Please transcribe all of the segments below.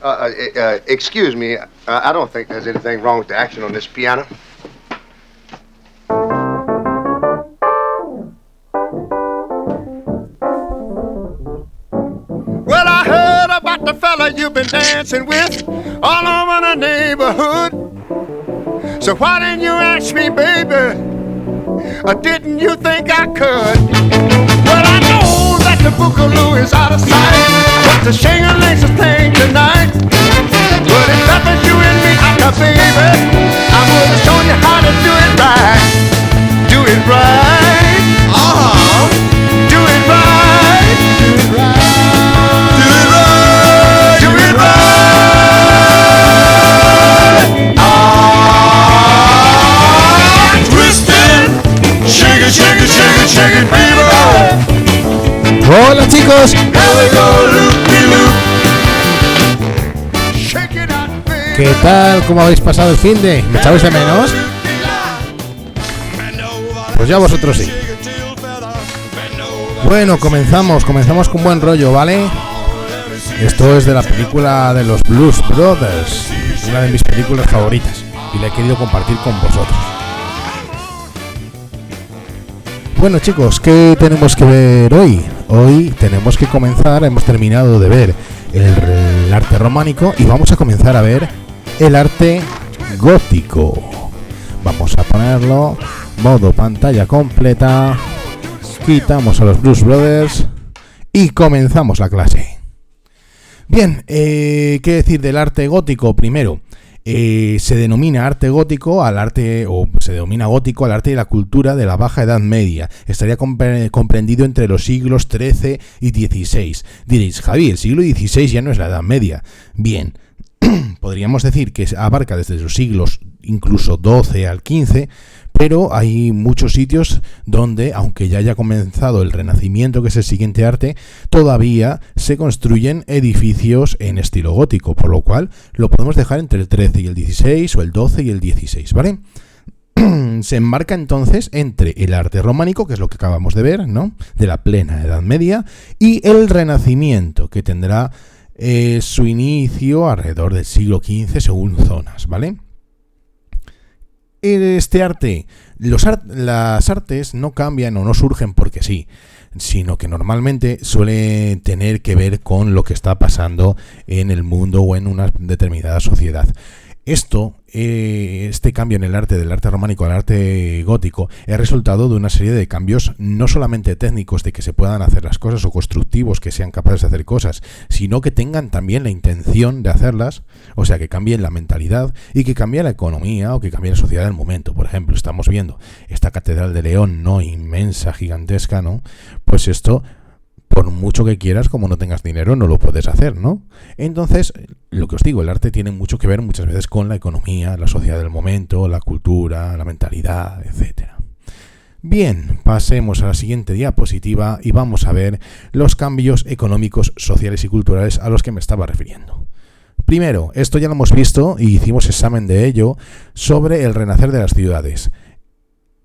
Excuse me. I don't think there's anything wrong with the action on this piano. Well, I heard about the fella you've been dancing with all over the neighborhood. So why didn't you ask me, baby? Or didn't you think I could? Well, I know that the boogaloo is out of sight, but the shing-a-ling's a thing tonight. But if that was you and me, baby, I would have shown you how to do it right. Do it right. Do it right. Do it right. Do it right. Do it right. Twisted. Shake it, shake it, shake it, shake it, baby. Hola chicos. ¿Qué tal? ¿Cómo habéis pasado el finde? ¿Me echabais de menos? Pues ya vosotros sí. Bueno, comenzamos con buen rollo, ¿vale? Esto es de la película de los Blues Brothers, una de mis películas favoritas, y la he querido compartir con vosotros. Bueno chicos, ¿qué tenemos que ver hoy? Hoy tenemos que comenzar, hemos terminado de ver el arte románico y vamos a comenzar a ver el arte gótico. Vamos a ponerlo modo pantalla completa, quitamos a los Blues Brothers y comenzamos la clase. Bien, ¿qué decir del arte gótico? Primero, se denomina arte gótico al arte, o se denomina gótico al arte de la cultura de la Baja Edad Media. Estaría comprendido entre los siglos XIII y XVI. Diréis, Javi, el siglo XVI ya no es la Edad Media. Bien, podríamos decir que abarca desde los siglos incluso XII al XV, pero hay muchos sitios donde, aunque ya haya comenzado el Renacimiento, que es el siguiente arte, todavía se construyen edificios en estilo gótico, por lo cual lo podemos dejar entre el XIII y el XVI o el XII y el XVI, ¿vale? Se enmarca entonces entre el arte románico, que es lo que acabamos de ver, ¿no?, de la plena Edad Media, y el Renacimiento, que tendrá su inicio alrededor del siglo XV según zonas, ¿vale? Este arte, las artes no cambian o no surgen porque sí, sino que normalmente suele tener que ver con lo que está pasando en el mundo o en una determinada sociedad. Este cambio en el arte, del arte románico al arte gótico, es resultado de una serie de cambios no solamente técnicos, de que se puedan hacer las cosas, o constructivos, que sean capaces de hacer cosas, sino que tengan también la intención de hacerlas, o sea, que cambien la mentalidad y que cambie la economía o que cambie la sociedad del momento. Por ejemplo, estamos viendo esta Catedral de León, ¿no?, inmensa, gigantesca, ¿no? Pues esto, por mucho que quieras, como no tengas dinero, no lo puedes hacer, ¿no? Entonces, lo que os digo, el arte tiene mucho que ver muchas veces con la economía, la sociedad del momento, la cultura, la mentalidad, etcétera. Bien, pasemos a la siguiente diapositiva y vamos a ver los cambios económicos, sociales y culturales a los que me estaba refiriendo. Primero, esto ya lo hemos visto y hicimos examen de ello sobre el renacer de las ciudades.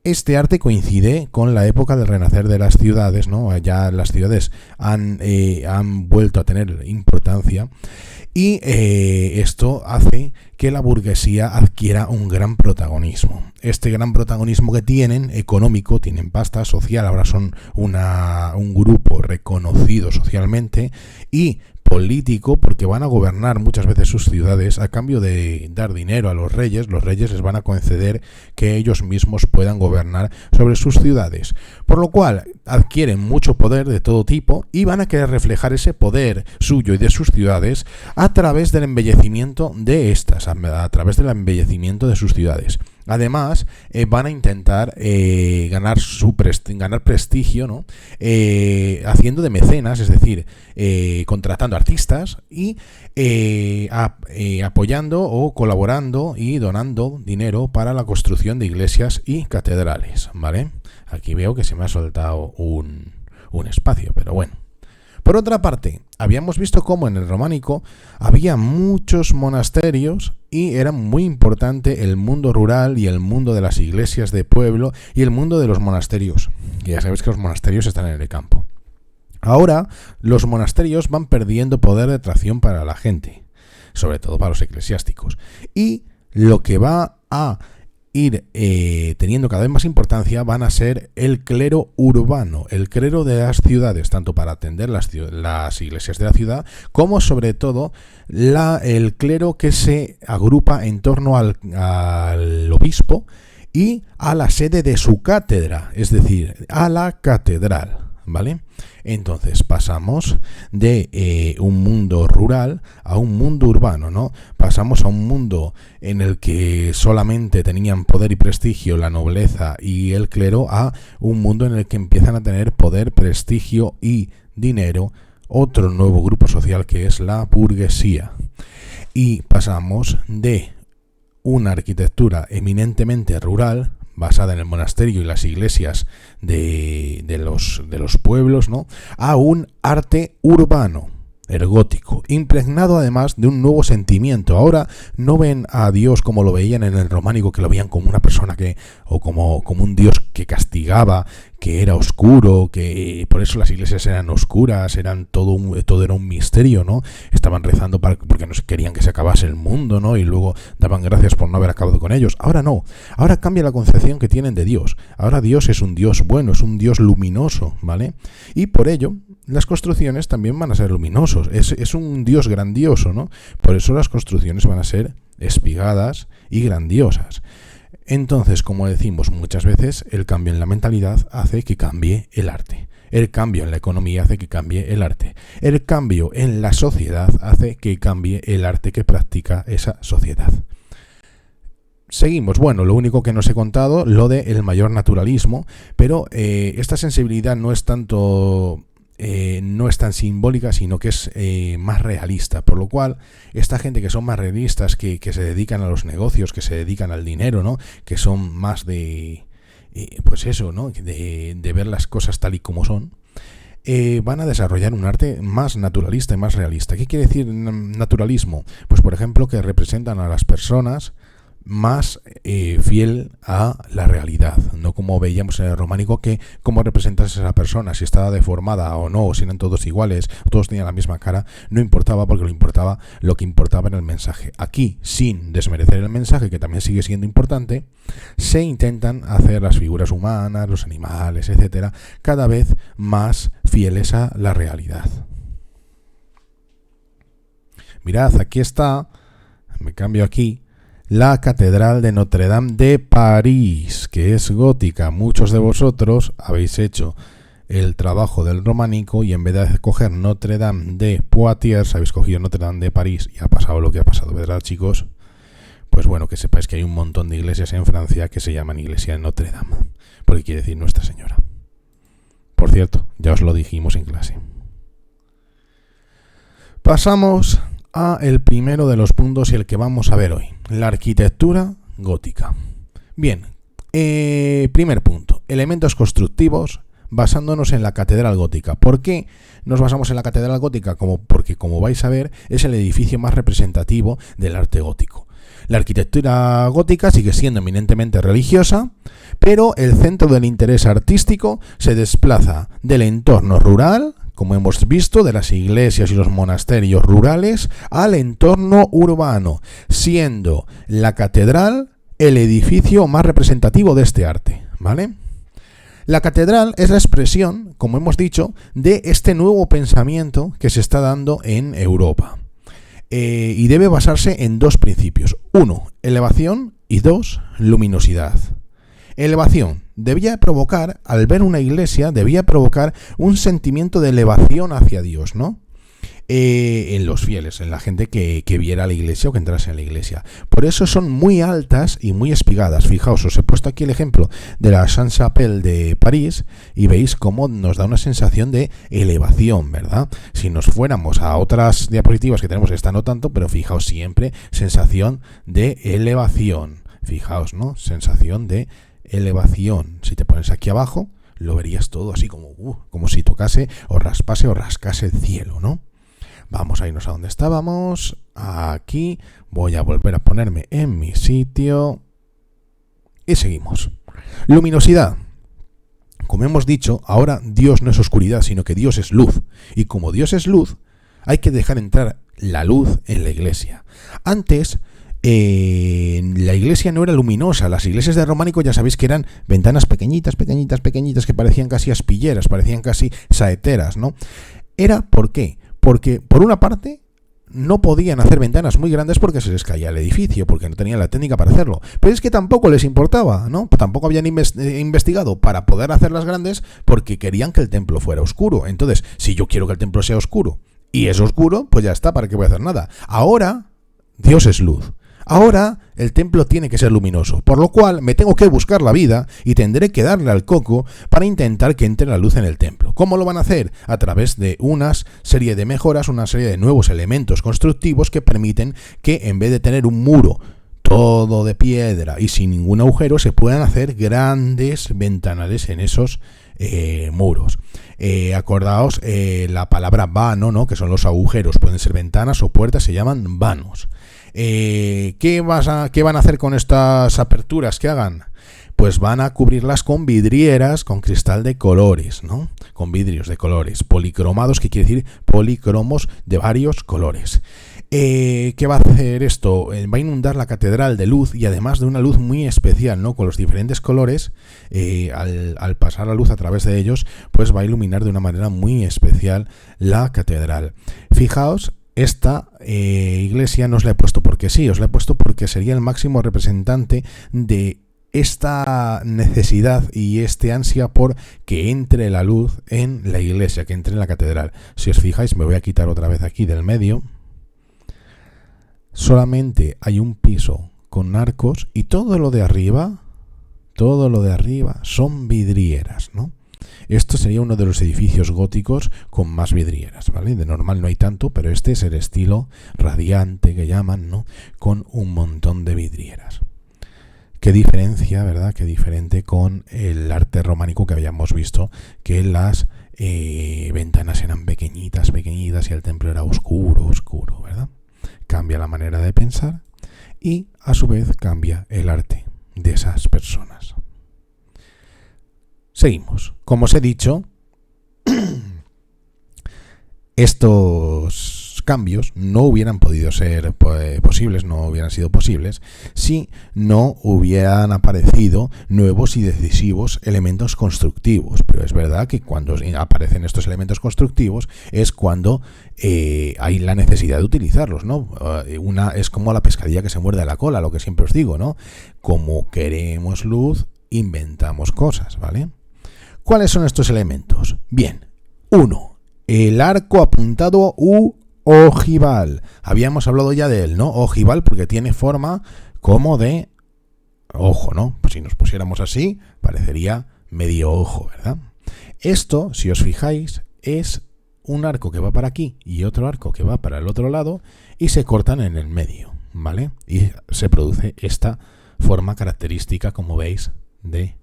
Este arte coincide con la época del renacer de las ciudades, ¿no? Ya las ciudades han vuelto a tener importancia y esto hace que la burguesía adquiera un gran protagonismo. Este gran protagonismo que tienen, económico, tienen pasta, social, ahora son un grupo reconocido socialmente, y político, porque van a gobernar muchas veces sus ciudades a cambio de dar dinero a los reyes les van a conceder que ellos mismos puedan gobernar sobre sus ciudades, por lo cual adquieren mucho poder de todo tipo y van a querer reflejar ese poder suyo y de sus ciudades a través del embellecimiento de estas, a través del embellecimiento de sus ciudades. Además, van a intentar ganar prestigio, ¿no? Haciendo de mecenas, es decir, contratando artistas y apoyando o colaborando y donando dinero para la construcción de iglesias y catedrales, ¿vale? Aquí veo que se me ha soltado un espacio, pero bueno. Por otra parte, habíamos visto cómo en el románico había muchos monasterios y era muy importante el mundo rural y el mundo de las iglesias de pueblo y el mundo de los monasterios. Y ya sabéis que los monasterios están en el campo. Ahora, los monasterios van perdiendo poder de atracción para la gente. sobre todo para los eclesiásticos. Y lo que va a ir teniendo cada vez más importancia van a ser el clero urbano, el clero de las ciudades, tanto para atender las iglesias de la ciudad, como sobre todo el clero que se agrupa en torno al obispo y a la sede de su cátedra, es decir, a la catedral, ¿vale? Entonces pasamos de un mundo rural a un mundo urbano, ¿no? Pasamos a un mundo en el que solamente tenían poder y prestigio la nobleza y el clero, a un mundo en el que empiezan a tener poder, prestigio y dinero otro nuevo grupo social, que es la burguesía. Y pasamos de una arquitectura eminentemente rural, basada en el monasterio y las iglesias de los pueblos, ¿no?, a un arte urbano, el gótico, impregnado además de un nuevo sentimiento. Ahora no ven a Dios como lo veían en el románico, que lo veían como una persona o como un Dios que castigaba, que era oscuro, que por eso las iglesias eran oscuras, todo era un misterio, ¿no? Estaban rezando porque no querían que se acabase el mundo, ¿no? Y luego daban gracias por no haber acabado con ellos. Ahora no, ahora cambia la concepción que tienen de Dios. Ahora Dios es un Dios bueno, es un Dios luminoso, ¿vale? Y por ello las construcciones también van a ser luminosos. Es un Dios grandioso, ¿no? Por eso las construcciones van a ser espigadas y grandiosas. Entonces, como decimos muchas veces, el cambio en la mentalidad hace que cambie el arte. El cambio en la economía hace que cambie el arte. El cambio en la sociedad hace que cambie el arte que practica esa sociedad. Seguimos. Bueno, lo único que nos he contado, lo de el mayor naturalismo, pero esta sensibilidad no es tan simbólica, sino que es más realista, por lo cual esta gente que son más realistas, que se dedican a los negocios, que se dedican al dinero, ¿no?, que son más de pues eso, ¿no?, de ver las cosas tal y como son, van a desarrollar un arte más naturalista y más realista. ¿Qué quiere decir naturalismo? Pues por ejemplo, que representan a las personas más fiel a la realidad, no como veíamos en el románico, que cómo representas a esa persona, si estaba deformada o no, o si eran todos iguales, o todos tenían la misma cara, no importaba, porque lo que importaba era el mensaje. Aquí, sin desmerecer el mensaje, que también sigue siendo importante, se intentan hacer las figuras humanas, los animales, etcétera, cada vez más fieles a la realidad. Mirad, aquí está, me cambio aquí, la Catedral de Notre Dame de París, que es gótica. Muchos de vosotros habéis hecho el trabajo del románico y en vez de coger Notre Dame de Poitiers, habéis cogido Notre Dame de París y ha pasado lo que ha pasado, ¿verdad, chicos? Pues bueno, que sepáis que hay un montón de iglesias en Francia que se llaman Iglesia de Notre Dame, porque quiere decir Nuestra Señora. Por cierto, ya os lo dijimos en clase. Pasamos a el primero de los puntos y el que vamos a ver hoy, la arquitectura gótica. Bien, primer punto, elementos constructivos basándonos en la catedral gótica. ¿Por qué nos basamos en la catedral gótica? Porque, como vais a ver, es el edificio más representativo del arte gótico. La arquitectura gótica sigue siendo eminentemente religiosa, pero el centro del interés artístico se desplaza del entorno rural, como hemos visto, de las iglesias y los monasterios rurales, al entorno urbano, siendo la catedral el edificio más representativo de este arte, ¿vale? La catedral es la expresión, como hemos dicho, de este nuevo pensamiento que se está dando en Europa. Y debe basarse en dos principios. 1, elevación, y 2, luminosidad. Elevación. Debía provocar, al ver una iglesia, debía provocar un sentimiento de elevación hacia Dios, ¿no? En los fieles, en la gente que viera la iglesia o que entrase en la iglesia. Por eso son muy altas y muy espigadas. Fijaos, os he puesto aquí el ejemplo de la Sainte-Chapelle de París y veis cómo nos da una sensación de elevación, ¿verdad? Si nos fuéramos a otras diapositivas que tenemos, esta no tanto, pero fijaos siempre, sensación de elevación. Fijaos, ¿no? Sensación de elevación. Si te pones aquí abajo, lo verías todo así como si tocase o raspase o rascase el cielo, ¿no? Vamos a irnos a donde estábamos. Aquí voy a volver a ponerme en mi sitio y seguimos. Luminosidad. Como hemos dicho, ahora Dios no es oscuridad, sino que Dios es luz. Y como Dios es luz, hay que dejar entrar la luz en la iglesia. Antes, la iglesia no era luminosa. Las iglesias de románico ya sabéis que eran ventanas pequeñitas, que parecían casi aspilleras, parecían casi saeteras, ¿no? ¿Por qué? Porque, por una parte, no podían hacer ventanas muy grandes porque se les caía el edificio, porque no tenían la técnica para hacerlo. Pero es que tampoco les importaba, ¿no? Tampoco habían investigado para poder hacerlas grandes porque querían que el templo fuera oscuro. Entonces, si yo quiero que el templo sea oscuro y es oscuro, pues ya está, ¿para qué voy a hacer nada? Ahora, Dios es luz. Ahora el templo tiene que ser luminoso, por lo cual me tengo que buscar la vida y tendré que darle al coco para intentar que entre la luz en el templo. ¿Cómo lo van a hacer? A través de una serie de mejoras, una serie de nuevos elementos constructivos que permiten que en vez de tener un muro todo de piedra y sin ningún agujero, se puedan hacer grandes ventanales en esos muros. Acordaos la palabra vano, ¿no? Que son los agujeros, pueden ser ventanas o puertas, se llaman vanos. ¿Qué van a hacer con estas aperturas que hagan? Pues van a cubrirlas con vidrieras, con cristal de colores, ¿no? Con vidrios de colores, policromados, que quiere decir policromos de varios colores. ¿Qué va a hacer esto? Va a inundar la catedral de luz, y además de una luz muy especial, ¿no? Con los diferentes colores, al pasar la luz a través de ellos, pues va a iluminar de una manera muy especial la catedral. Fijaos, esta iglesia no os la he puesto porque sí, os la he puesto porque sería el máximo representante de esta necesidad y este ansia por que entre la luz en la iglesia, que entre en la catedral. Si os fijáis, me voy a quitar otra vez aquí del medio. Solamente hay un piso con arcos y todo lo de arriba son vidrieras, ¿no? Esto sería uno de los edificios góticos con más vidrieras, ¿vale? De normal no hay tanto, pero este es el estilo radiante que llaman, ¿no? Con un montón de vidrieras. Qué diferencia, ¿verdad? Qué diferente con el arte románico que habíamos visto, que las ventanas eran pequeñitas y el templo era oscuro, ¿verdad? Cambia la manera de pensar y, a su vez, cambia el arte de esas personas. Seguimos. Como os he dicho, estos cambios no hubieran podido ser posibles, no hubieran sido posibles, si no hubieran aparecido nuevos y decisivos elementos constructivos. Pero es verdad que cuando aparecen estos elementos constructivos es cuando hay la necesidad de utilizarlos, ¿no? Es como la pescadilla que se muerde la cola, lo que siempre os digo, ¿no? Como queremos luz, inventamos cosas, ¿vale? ¿Cuáles son estos elementos? Bien, 1. El arco apuntado u ojival. Habíamos hablado ya de él, ¿no? Ojival porque tiene forma como de ojo, ¿no? Pues si nos pusiéramos así, parecería medio ojo, ¿verdad? Esto, si os fijáis, es un arco que va para aquí y otro arco que va para el otro lado y se cortan en el medio, ¿vale? Y se produce esta forma característica, como veis, de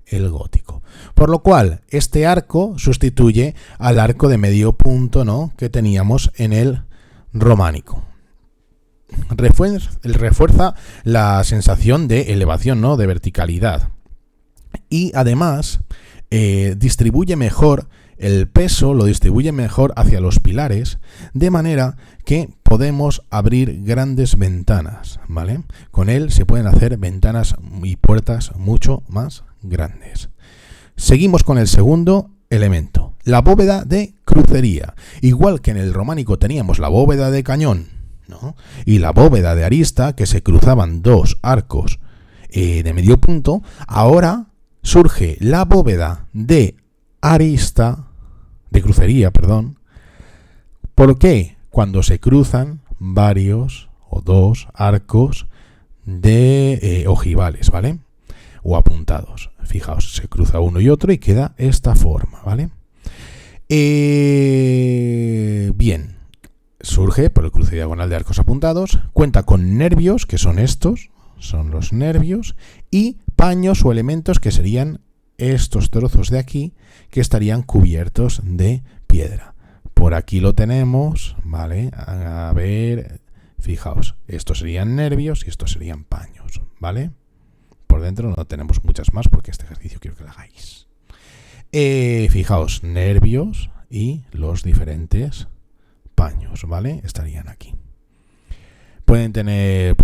el gótico. Por lo cual, este arco sustituye al arco de medio punto, ¿no? Que teníamos en el románico. Refuerza la sensación de elevación, ¿no? De verticalidad. Y además, distribuye mejor el peso, lo distribuye mejor hacia los pilares, de manera que podemos abrir grandes ventanas, ¿vale? Con él se pueden hacer ventanas y puertas mucho más grandes. Seguimos con el segundo elemento, la bóveda de crucería. Igual que en el románico teníamos la bóveda de cañón, ¿no? Y la bóveda de arista, que se cruzaban dos arcos de medio punto, ahora surge la bóveda de arista, de crucería, perdón. ¿Por qué? Cuando se cruzan varios o dos arcos de ojivales, ¿vale? O apuntados. Fijaos, se cruza uno y otro y queda esta forma, ¿vale? Bien, surge por el cruce diagonal de arcos apuntados, cuenta con nervios, que son estos, son los nervios, y paños o elementos que serían estos trozos de aquí, que estarían cubiertos de piedra. Por aquí lo tenemos, ¿vale? A ver, fijaos, estos serían nervios y estos serían paños, ¿vale? Por dentro no tenemos muchas más porque este ejercicio quiero que lo hagáis. Fijaos, nervios y los diferentes paños, ¿vale? Estarían aquí. Pueden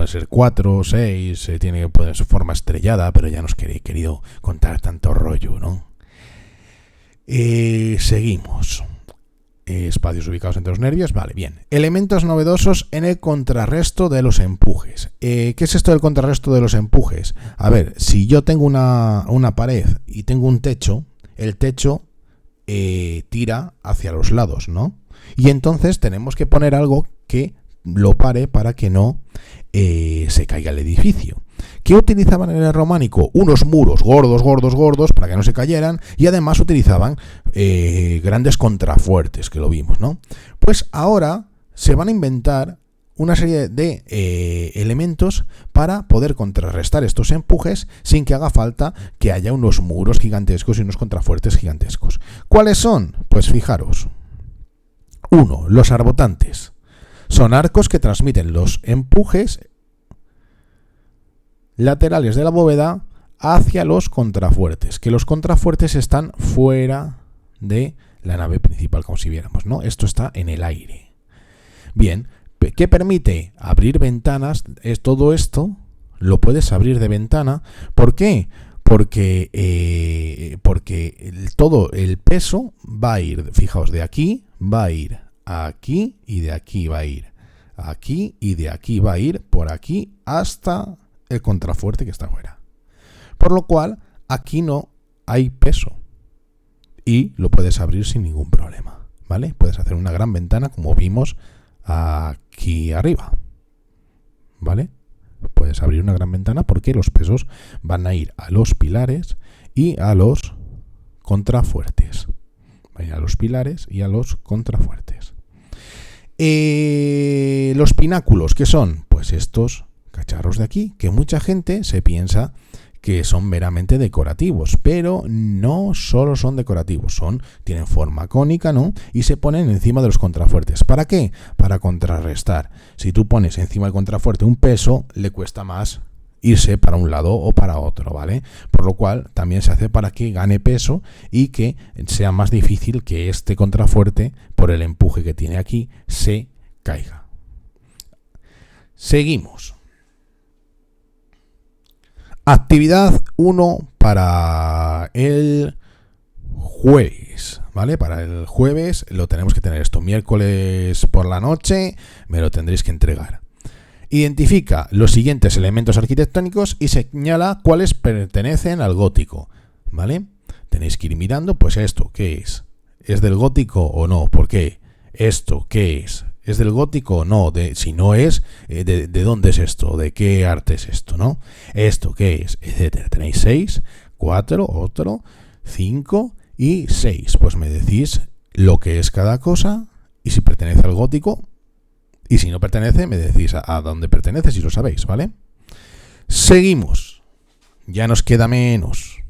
ser 4, 6, puede ser forma estrellada, pero ya no os he querido contar tanto rollo, ¿no? Seguimos. Espacios ubicados entre los nervios, vale, bien. Elementos novedosos en el contrarresto de los empujes. ¿Qué es esto del contrarresto de los empujes? A ver, si yo tengo una pared y tengo un techo, el techo tira hacia los lados, ¿no? Y entonces tenemos que poner algo que lo pare para que no se caiga el edificio. ¿Qué utilizaban en el románico? Unos muros gordos para que no se cayeran, y además utilizaban grandes contrafuertes, que lo vimos, ¿no? Pues ahora se van a inventar una serie de elementos para poder contrarrestar estos empujes sin que haga falta que haya unos muros gigantescos y unos contrafuertes gigantescos. ¿Cuáles son? Pues fijaros. 1. Los arbotantes. Son arcos que transmiten los empujes laterales de la bóveda hacia los contrafuertes, que los contrafuertes están fuera de la nave principal, como si viéramos, ¿no? Esto está en el aire. Bien, ¿qué permite? Abrir ventanas. Todo esto lo puedes abrir de ventana. ¿Por qué? Porque todo el peso va a ir, fijaos, de aquí va a ir aquí, y de aquí va a ir aquí, y de aquí va a ir por aquí hasta el contrafuerte que está afuera. Por lo cual, aquí no hay peso y lo puedes abrir sin ningún problema, ¿vale? Puedes hacer una gran ventana como vimos aquí arriba, ¿vale? Puedes abrir una gran ventana porque los pesos van a ir a los pilares y a los contrafuertes. Van a ir a los pilares y a los contrafuertes. Los pináculos, ¿qué son? Pues estos cacharros de aquí, que mucha gente se piensa que son meramente decorativos, pero no solo son decorativos, tienen forma cónica, ¿no? Y se ponen encima de los contrafuertes. ¿Para qué? Para contrarrestar. Si tú pones encima del contrafuerte un peso, le cuesta más irse para un lado o para otro, ¿vale? Por lo cual también se hace para que gane peso y que sea más difícil que este contrafuerte, por el empuje que tiene aquí, se caiga. Seguimos. Actividad 1 para el jueves, ¿vale? Para el jueves lo tenemos que tener esto. Miércoles por la noche me lo tendréis que entregar. Identifica los siguientes elementos arquitectónicos y señala cuáles pertenecen al gótico, ¿vale? Tenéis que ir mirando, pues esto, ¿qué es? ¿Es del gótico o no? ¿Por qué? ¿Esto qué es? ¿Es del gótico o no? Si no es, ¿de dónde es esto? ¿De qué arte es esto, no? ¿Esto qué es? Etcétera. Tenéis 6, 4, otro, 5 y 6. Pues me decís lo que es cada cosa y si pertenece al gótico. Y si no pertenece, me decís a dónde pertenece, si lo sabéis, ¿vale? Seguimos. Ya nos queda menos.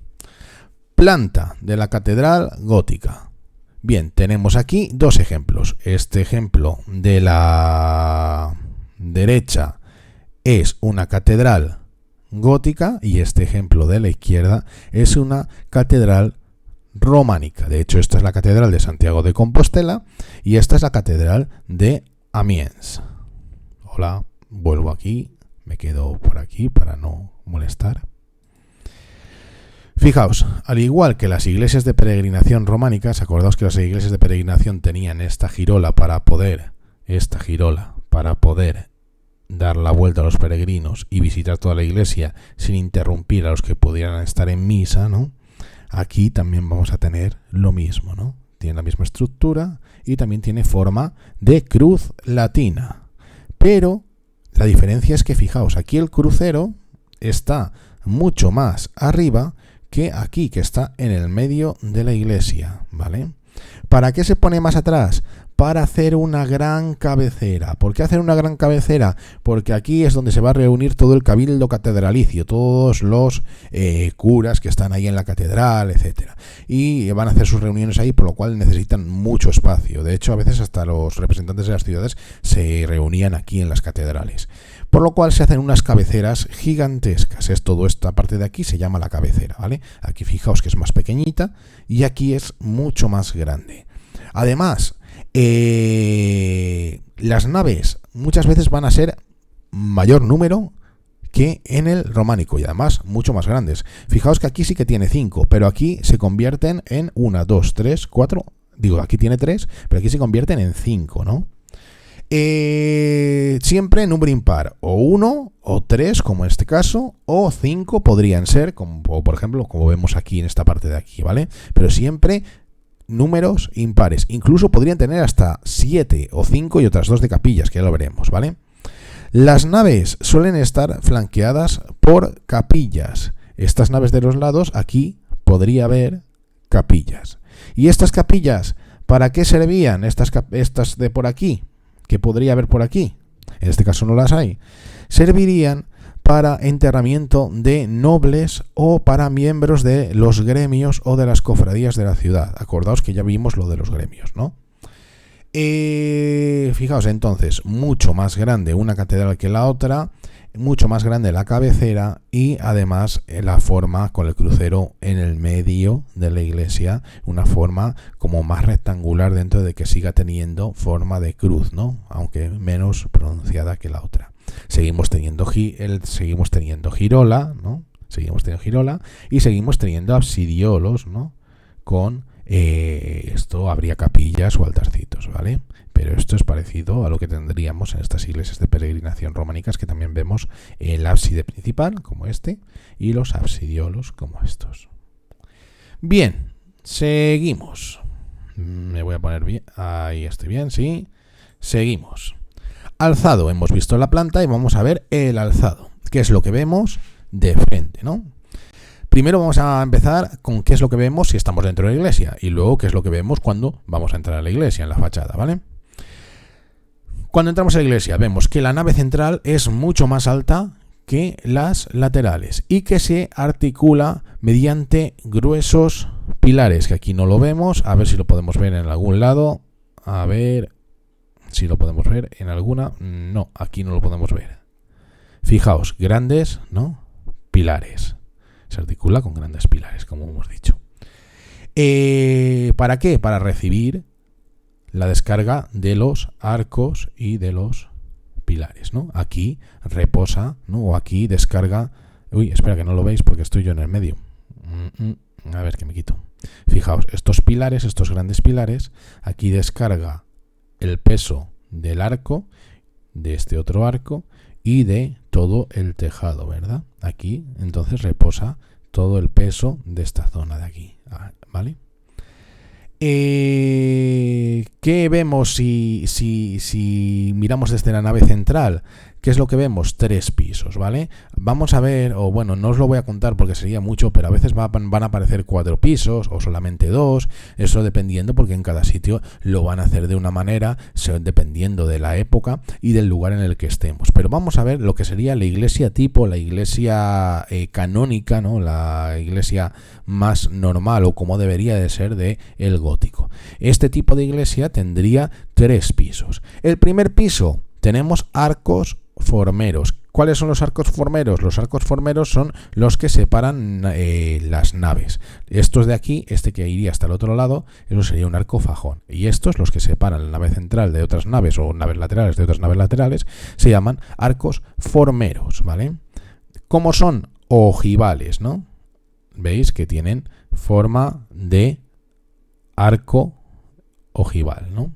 Planta de la catedral gótica. Bien, tenemos aquí dos ejemplos. Este ejemplo de la derecha es una catedral gótica y este ejemplo de la izquierda es una catedral románica. De hecho, esta es la catedral de Santiago de Compostela y esta es la catedral de Amiens. Hola, vuelvo aquí, me quedo por aquí para no molestar. Fijaos, al igual que las iglesias de peregrinación románicas, acordaos que las iglesias de peregrinación tenían esta girola para poder dar la vuelta a los peregrinos y visitar toda la iglesia sin interrumpir a los que pudieran estar en misa, ¿no? Aquí también vamos a tener lo mismo, ¿no? Tiene la misma estructura y también tiene forma de cruz latina. Pero la diferencia es que, fijaos, aquí el crucero está mucho más arriba que aquí, que está en el medio de la iglesia, ¿vale? ¿Para qué se pone más atrás? Para hacer una gran cabecera. ¿Por qué hacer una gran cabecera? Porque aquí es donde se va a reunir todo el cabildo catedralicio, todos los curas que están ahí en la catedral, etcétera. Y van a hacer sus reuniones ahí, por lo cual necesitan mucho espacio. De hecho, a veces hasta los representantes de las ciudades se reunían aquí en las catedrales. Por lo cual se hacen unas cabeceras gigantescas. Toda esta parte de aquí se llama la cabecera, ¿vale? Aquí fijaos que es más pequeñita y aquí es mucho más grande. Además, Las naves muchas veces van a ser mayor número que en el románico y además mucho más grandes. Fijaos que aquí sí que tiene 5, pero aquí se convierten en 1, 2, 3, 4. Digo, aquí tiene 3, pero aquí se convierten en 5, ¿no? Siempre número impar, o 1, o 3, como en este caso, o 5 podrían ser, como por ejemplo, como vemos aquí en esta parte de aquí, ¿vale? Pero siempre números impares. Incluso podrían tener hasta 7 o 5 y otras 2 de capillas, que ya lo veremos, ¿vale? Las naves suelen estar flanqueadas por capillas. Estas naves de los lados, aquí podría haber capillas. ¿Y estas capillas para qué servían? Estas de por aquí, que podría haber por aquí, en este caso no las hay, servirían para enterramiento de nobles o para miembros de los gremios o de las cofradías de la ciudad. Acordaos que ya vimos lo de los gremios, ¿no? Fijaos entonces, mucho más grande una catedral que la otra, mucho más grande la cabecera y además la forma con el crucero en el medio de la iglesia, una forma como más rectangular dentro de que siga teniendo forma de cruz, ¿no? Aunque menos pronunciada que la otra. Seguimos teniendo girola, ¿no? Seguimos teniendo girola y seguimos teniendo absidiolos, ¿no? Con esto habría capillas o altarcitos, ¿vale? Pero esto es parecido a lo que tendríamos en estas iglesias de peregrinación románicas, que también vemos el ábside principal, como este, y los absidiolos, como estos. Bien, seguimos. Me voy a poner bien. Ahí estoy bien, sí. Seguimos. Alzado. Hemos visto la planta y vamos a ver el alzado, que es lo que vemos de frente, ¿no? Primero vamos a empezar con qué es lo que vemos si estamos dentro de la iglesia y luego qué es lo que vemos cuando vamos a entrar a la iglesia, en la fachada, ¿vale? Cuando entramos a la iglesia vemos que la nave central es mucho más alta que las laterales y que se articula mediante gruesos pilares, que aquí no lo vemos, a ver si lo podemos ver en algún lado, a ver si lo podemos ver en alguna, no, aquí no lo podemos ver. Fijaos, grandes, ¿no? Pilares. Se articula con grandes pilares, como hemos dicho. ¿Para qué? Para recibir la descarga de los arcos y de los pilares, ¿no? Aquí reposa, ¿no? O aquí descarga... Uy, espera que no lo veis porque estoy yo en el medio. A ver, que me quito. Fijaos, estos pilares, estos grandes pilares, aquí descarga el peso del arco, de este otro arco, y de todo el tejado, ¿verdad? Aquí, entonces, reposa todo el peso de esta zona de aquí, ¿vale? ¿Qué vemos si miramos desde la nave central? ¿Qué es lo que vemos? 3 pisos, ¿vale? Vamos a ver, o bueno, no os lo voy a contar porque sería mucho, pero a veces van a aparecer 4 pisos o solamente 2, eso dependiendo, porque en cada sitio lo van a hacer de una manera, dependiendo de la época y del lugar en el que estemos. Pero vamos a ver lo que sería la iglesia tipo, la iglesia canónica, ¿no? La iglesia más normal o como debería de ser de el gótico. Este tipo de iglesia tendría 3 pisos. El primer piso tenemos arcos formeros. ¿Cuáles son los arcos formeros? Los arcos formeros son los que separan las naves. Estos de aquí, este que iría hasta el otro lado, eso sería un arco fajón. Y estos, los que separan la nave central de otras naves o naves laterales de otras naves laterales, se llaman arcos formeros, ¿vale? ¿Cómo son? Ojivales, ¿no? Veis que tienen forma de arco ojival, ¿no?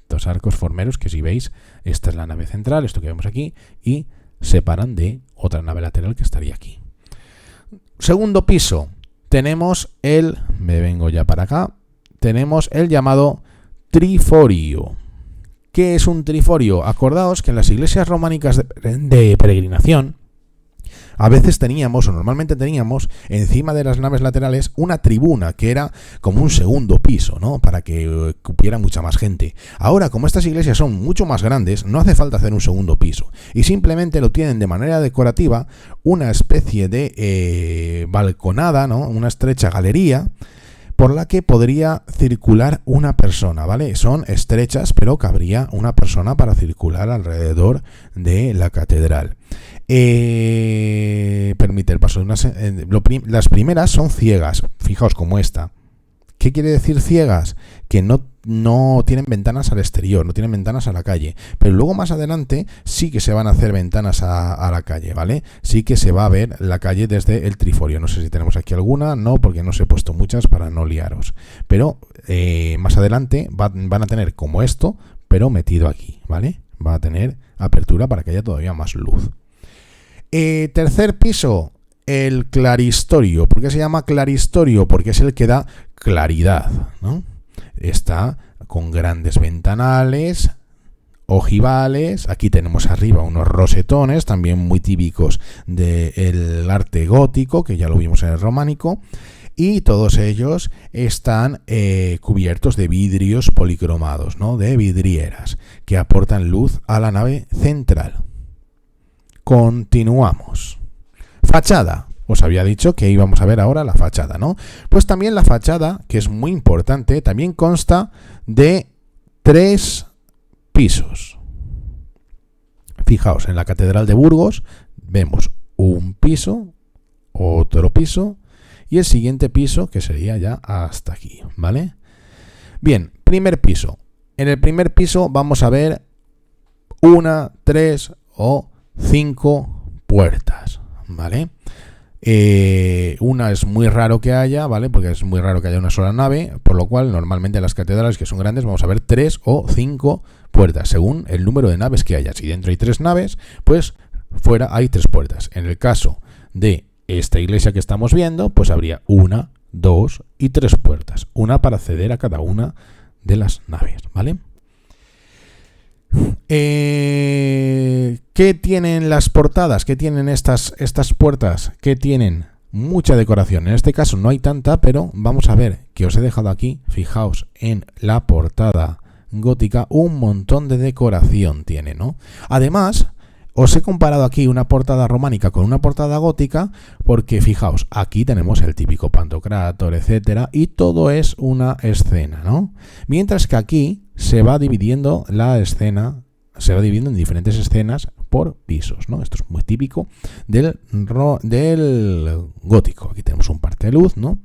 Dos arcos formeros que, si veis, esta es la nave central, esto que vemos aquí, y separan de otra nave lateral que estaría aquí. Segundo piso, tenemos me vengo ya para acá, tenemos el llamado triforio. ¿Qué es un triforio? Acordaos que en las iglesias románicas de peregrinación, a veces teníamos, o normalmente teníamos, encima de las naves laterales una tribuna que era como un segundo piso, ¿no? Para que cupiera mucha más gente. Ahora, como estas iglesias son mucho más grandes, no hace falta hacer un segundo piso. Y simplemente lo tienen de manera decorativa, una especie de balconada, ¿no? Una estrecha galería por la que podría circular una persona, ¿vale? Son estrechas, pero cabría una persona para circular alrededor de la catedral. Permite el paso de las primeras son ciegas, fijaos como esta, ¿Qué quiere decir ciegas? Que no tienen ventanas al exterior, no tienen ventanas a la calle. Pero luego más adelante sí que se van a hacer ventanas a la calle, ¿vale? Sí que se va a ver la calle desde el triforio. No sé si tenemos aquí alguna, no, porque no os he puesto muchas para no liaros. Pero más adelante van a tener como esto, pero metido aquí, ¿vale? Va a tener apertura para que haya todavía más luz. Tercer piso, el claristorio. ¿Por qué se llama claristorio? Porque es el que da claridad, ¿no? Está con grandes ventanales, ojivales. Aquí tenemos arriba unos rosetones, también muy típicos del arte gótico, que ya lo vimos en el románico. Y todos ellos están cubiertos de vidrios policromados, ¿no? De vidrieras, que aportan luz a la nave central. Continuamos. Fachada. Os había dicho que íbamos a ver ahora la fachada, ¿no? Pues también la fachada, que es muy importante, también consta de 3 pisos. Fijaos, en la Catedral de Burgos vemos un piso, otro piso y el siguiente piso, que sería ya hasta aquí, ¿vale? Bien, primer piso. En el primer piso vamos a ver 1, 3 o 5 puertas, ¿vale? Una es muy raro que haya, ¿vale? Porque es muy raro que haya una sola nave, por lo cual normalmente en las catedrales que son grandes vamos a ver 3 o 5 puertas, según el número de naves que haya. Si dentro hay 3 naves, pues fuera hay 3 puertas. En el caso de esta iglesia que estamos viendo, pues habría 1, 2 y 3 puertas. Una para acceder a cada una de las naves, ¿vale? ¿Qué tienen las portadas? ¿Qué tienen estas puertas? ¿Qué tienen? Mucha decoración. En este caso no hay tanta, pero vamos a ver que os he dejado aquí. Fijaos en la portada gótica, un montón de decoración tiene, ¿no? Además, os he comparado aquí una portada románica con una portada gótica, porque fijaos, aquí tenemos el típico Pantocrátor, etcétera, y todo es una escena, ¿no? Mientras que aquí se va dividiendo la escena, se va dividiendo en diferentes escenas por pisos, ¿no? Esto es muy típico del gótico. Aquí tenemos un parte de luz, ¿no?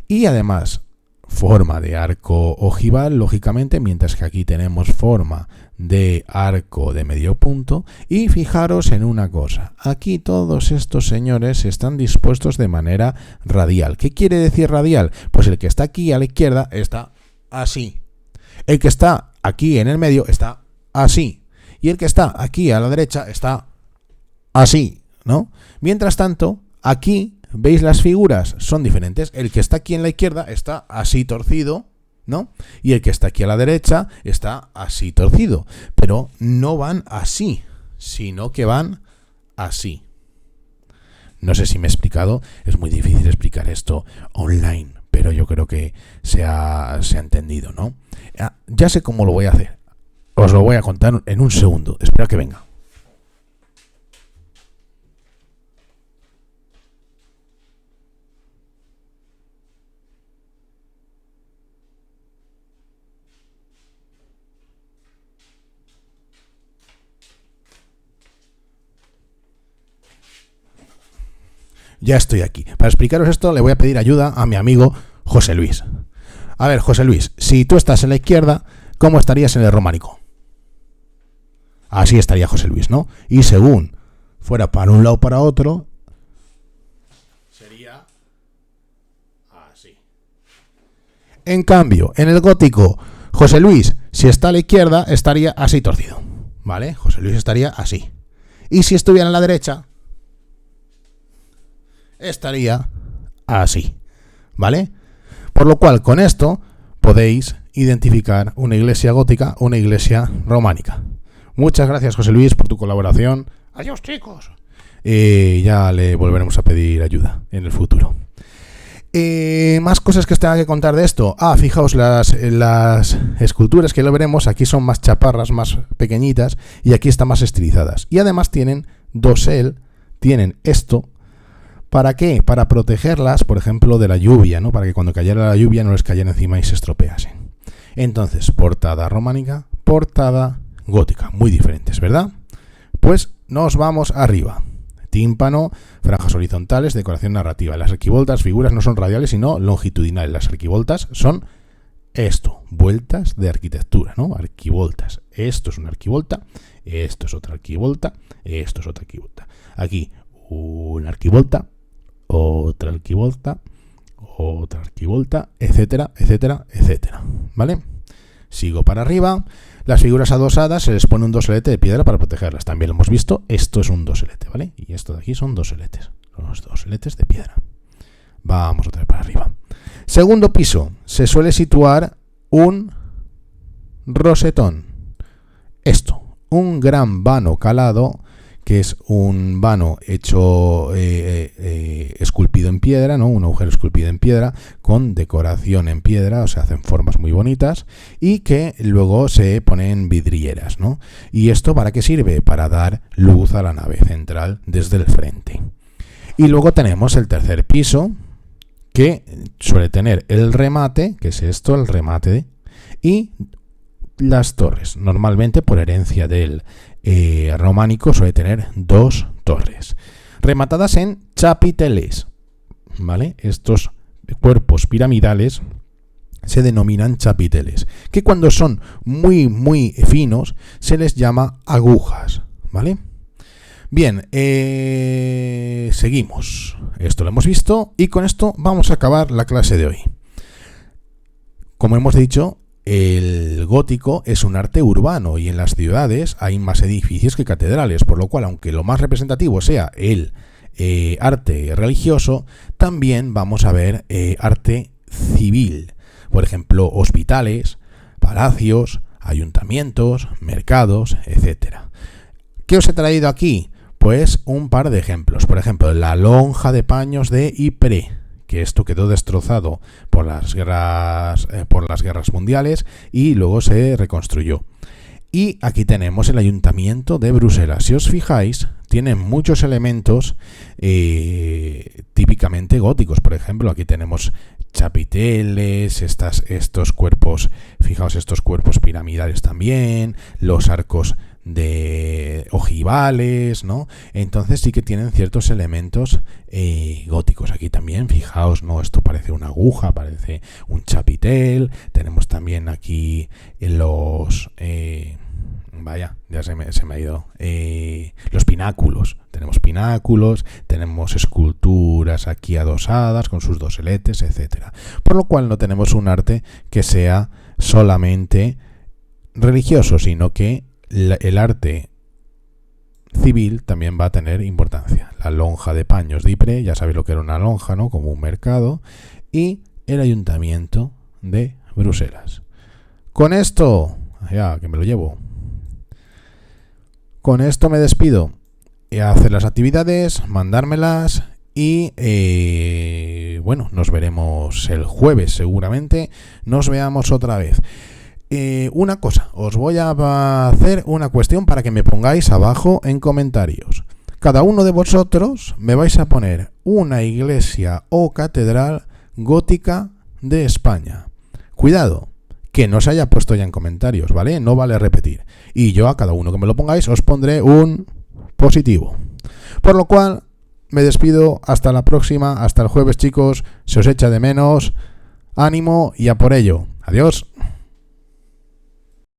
Y además, forma de arco ojival, lógicamente, mientras que aquí tenemos forma de arco de medio punto. Y fijaros en una cosa, aquí todos estos señores están dispuestos de manera radial. ¿Qué quiere decir radial? Pues el que está aquí a la izquierda está así. El que está aquí en el medio está así. Y el que está aquí a la derecha está así, ¿no? Mientras tanto, aquí, ¿veis las figuras? Son diferentes. El que está aquí en la izquierda está así torcido, ¿no? Y el que está aquí a la derecha está así torcido. Pero no van así, sino que van así. No sé si me he explicado. Es muy difícil explicar esto online, pero yo creo que se ha entendido, ¿no? Ya sé cómo lo voy a hacer. Os lo voy a contar en un segundo. Espera que venga. Ya estoy aquí. Para explicaros esto le voy a pedir ayuda a mi amigo José Luis. A ver, José Luis, si tú estás en la izquierda, ¿cómo estarías en el románico? Así estaría José Luis, ¿no? Y según fuera para un lado o para otro, sería así. En cambio, en el gótico, José Luis, si está a la izquierda, estaría así torcido, ¿vale? José Luis estaría así. Y si estuviera a la derecha, estaría así, ¿vale? Por lo cual, con esto podéis identificar una iglesia gótica o una iglesia románica. Muchas gracias, José Luis, por tu colaboración. Adiós, chicos. Ya le volveremos a pedir ayuda en el futuro. Más cosas que os tenga que contar de esto. Fijaos, las esculturas que lo veremos, aquí son más chaparras, más pequeñitas, y aquí están más estilizadas. Y además tienen dosel, tienen esto. ¿Para qué? Para protegerlas, por ejemplo, de la lluvia, ¿no? Para que cuando cayera la lluvia no les cayera encima y se estropeasen. Entonces, portada románica, portada gótica, muy diferentes, ¿verdad? Pues nos vamos arriba. tímpano, franjas horizontales, decoración narrativa. Las arquivoltas, figuras no son radiales sino longitudinales. Las arquivoltas son esto, vueltas de arquitectura, ¿no? Arquivoltas. Esto es una arquivolta, esto es otra arquivolta, esto es otra arquivolta. Aquí una arquivolta, otra arquivolta, otra arquivolta, etcétera, etcétera, etcétera. ¿Vale? Sigo para arriba. Las figuras adosadas se les pone un doselete de piedra para protegerlas. También lo hemos visto. Esto es un doselete, ¿vale? Y esto de aquí son doseletes. Son los doseletes de piedra. Vamos otra vez para arriba. Segundo piso. Se suele situar un rosetón. Esto. Un gran vano calado, que es un vano hecho esculpido en piedra, ¿no? Un agujero esculpido en piedra con decoración en piedra, o sea, hacen formas muy bonitas y que luego se ponen vidrieras, ¿no? ¿Y esto para qué sirve? Para dar luz a la nave central desde el frente. Y luego tenemos el tercer piso, que suele tener el remate, que es esto, el remate, y las torres. Normalmente, por herencia del románico, suele tener 2 torres rematadas en chapiteles, ¿vale? Estos cuerpos piramidales se denominan chapiteles, que cuando son muy muy finos se les llama agujas, ¿vale? Bien, seguimos. Esto lo hemos visto y con esto vamos a acabar la clase de hoy. Como hemos dicho, el gótico es un arte urbano y en las ciudades hay más edificios que catedrales, por lo cual, aunque lo más representativo sea el arte religioso, también vamos a ver arte civil. Por ejemplo, hospitales, palacios, ayuntamientos, mercados, etc. ¿Qué os he traído aquí? Pues un par de ejemplos. Por ejemplo, la lonja de paños de Ypres, que esto quedó destrozado por las guerras mundiales y luego se reconstruyó. Y aquí tenemos el ayuntamiento de Bruselas. Si os fijáis, tiene muchos elementos típicamente góticos. Por ejemplo, aquí tenemos chapiteles, estos cuerpos, fijaos, estos cuerpos piramidales también, los arcos de ojivales, ¿no? Entonces sí que tienen ciertos elementos góticos. Aquí también, fijaos, ¿no? Esto parece una aguja, parece un chapitel. Tenemos también aquí los... vaya, ya se me ha ido. Los pináculos. Tenemos pináculos, tenemos esculturas aquí adosadas con sus doseletes, etcétera. Por lo cual no tenemos un arte que sea solamente religioso, sino que el arte civil también va a tener importancia. La lonja de paños de Ypres, ya sabéis lo que era una lonja, ¿no? Como un mercado. Y el ayuntamiento de Bruselas. Con esto, ya que me lo llevo. Con esto me despido. A hacer las actividades, mandármelas y bueno, nos veremos el jueves seguramente. Nos veamos otra vez. Una cosa, os voy a hacer una cuestión para que me pongáis abajo en comentarios. Cada uno de vosotros me vais a poner una iglesia o catedral gótica de España. Cuidado, que no se haya puesto ya en comentarios, ¿vale? No vale repetir. Y yo a cada uno que me lo pongáis os pondré un positivo. Por lo cual, me despido hasta la próxima, hasta el jueves, chicos. Se os echa de menos. Ánimo y a por ello. Adiós.